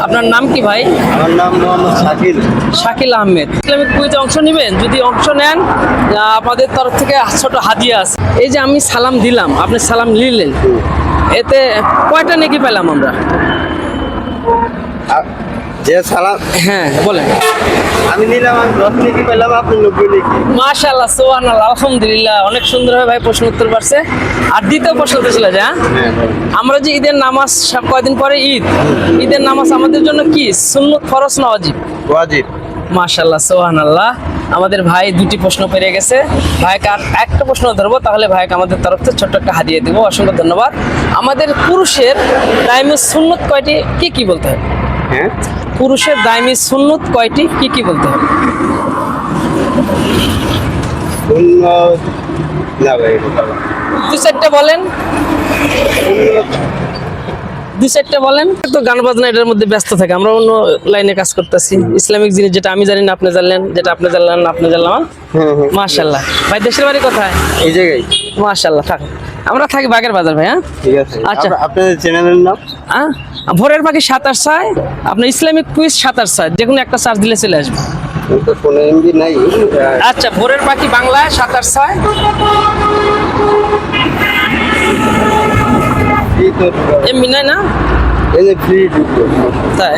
আপনার নাম কি ভাই? আমার নাম মোহাম্মদ শাকিল। শাকিল আহমেদ। ইসলামিক কুইজে অংশ নেবেন? যদি অংশ নেন আমাদের তরফ থেকে ছোট হাদিয়া আছে। এই যে আমি সালাম দিলাম, আপনি সালাম নিলেন, এতে কয়টা নেকি পেলাম আমরা? যে সালাম হ্যাঁ বলেন। আমি নিলাম, আমি 10 নেকি পেলাম, আপনি 90 নেকি। মাশাআল্লাহ, সুবহানাল্লাহ, আলহামদুলিল্লাহ, অনেক সুন্দরভাবে ভাই প্রশ্ন উত্তর পারছে। আর দ্বিতীয় প্রশ্নটা ছিল যে আমরা যে ঈদের নামাজ কয়দিন পরে ঈদের নামাজ আমাদের জন্য কি সুন্নত, ফরজ না ওয়াজিব? ওয়াজিব। মাশাআল্লাহ, সুবহানাল্লাহ, আমাদের ভাই দুটি প্রশ্ন পেরে গেছে। ভাইকে আর একটা প্রশ্ন ধরবো, তাহলে ভাইকে আমাদের তরফ থেকে ছোট্ট একটা হাদিয়া দিব। অসংখ্য ধন্যবাদ। আমাদের পুরুষের দায়মী সুন্নত কয়টি, কি বলতে হবে? হ্যাঁ, পুরুষের দায়মী সুন্নত কয়টি, কি বলতে হবে? সুন্নত না ভাই, দু চারটা বলেন, দু চারটা বলেন। তো গান বাজনা এটার মধ্যে ব্যস্ত থাকে, আমরা অন্য লাইনে কাজ করতেছি। ইসলামিক জিনিস যেটা আমি জানি না আপনি জানলেন, যেটা আপনি জানলেন না আপনি জানলাম। মাশাআল্লাহ। ভাই দেশের বাড়ি কোথায়? এই জায়গায়। মাশাআল্লাহ, থাকেন। আমরা থাকি বাগের বাজার ভাই। হ্যাঁ ঠিক আছে। আচ্ছা, আপনাদের চ্যানেলের নাম? ভোরের পাখি 27 আপনার ইসলামিক কুইজ 27, যে কোনো একটা সার্চ দিলে চলে আসবে। তো কোনো এমবি নাই। আচ্ছা, ভোরের পাখি বাংলায় 27। এমবি নাই না? এই যে ফ্রি ঢুকলো তাই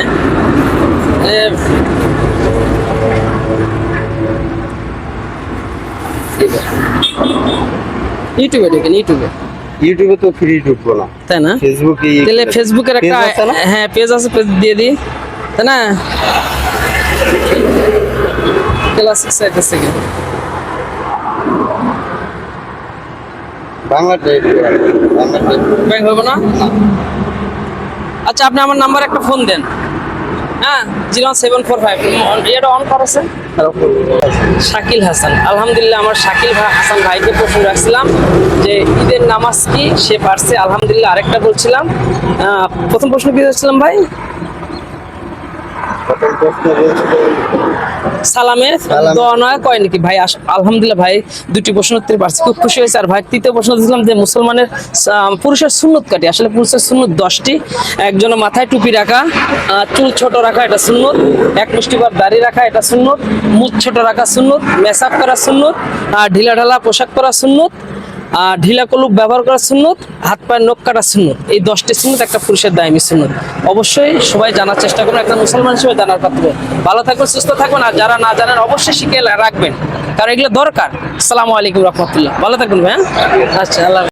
ইউটিউবে দেখেন, ইউটিউবে তো ফ্রি ঢুকবো না, তাই না? ফেসবুকে। তাহলে ফেসবুকের একটা, হ্যাঁ পেজ আছে, পেজ দিয়ে দিই, তাই না? ক্লাস চাইতেছে কি বাংলাটাই ব্যাংক হবে না? আচ্ছা, আপনি আমার নাম্বার একটা ফোন দেন। হ্যাঁ, 0745 এটা অন করেছে শাকিল হাসান। আলহামদুলিল্লাহ, আমার শাকিল হাসান ভাইকে প্রশ্ন রাখছিলাম যে ঈদের নামাজ কি, সে পারছে আলহামদুলিল্লাহ। আরেকটা বলছিলাম, প্রথম প্রশ্ন কি হচ্ছিলাম ভাই? সালামে দোয়া নয় কয় নাকি ভাই? আলহামদুলিল্লাহ ভাই দুটি প্রশ্ন উত্তর পারছি, খুব খুশি হয়েছে। আর ভাই তৃতীয় প্রশ্ন দিয়েছিলাম যে মুসলমানের পুরুষের সুন্নত কাটি। আসলে পুরুষের সুন্নত 10টি। একজনের মাথায় টুপি রাখা, চুল ছোট রাখা, এটা সুন্নত। এক মুষ্টিবার দাড়ি রাখা, এটা সুন্নত। মুখ ছোট রাখা সুন্নত। মেসাক করা সুন্নত। আর ঢিলা ঢালা পোশাক পরা সুন্নত। আর ঢিলা কলুক ব্যবহার করা সুন্নত। হাত পায়ের নখ কাটা সুন্নত। এই 10টি সুন্নত একটা পুরুষের দায়মী সুন্নত। অবশ্যই সবাই জানার চেষ্টা করুন, একটা মুসলমান হিসেবে জানার পাত্র। ভালো থাকবেন, সুস্থ থাকবেন। আর যারা না জানেন অবশ্যই শিখে রাখবেন, কারণ এগুলো দরকার। আসসালামু আলাইকুম রহমতুল্লাহ। ভালো থাকবেন ভাই। আচ্ছা, আল্লাহ।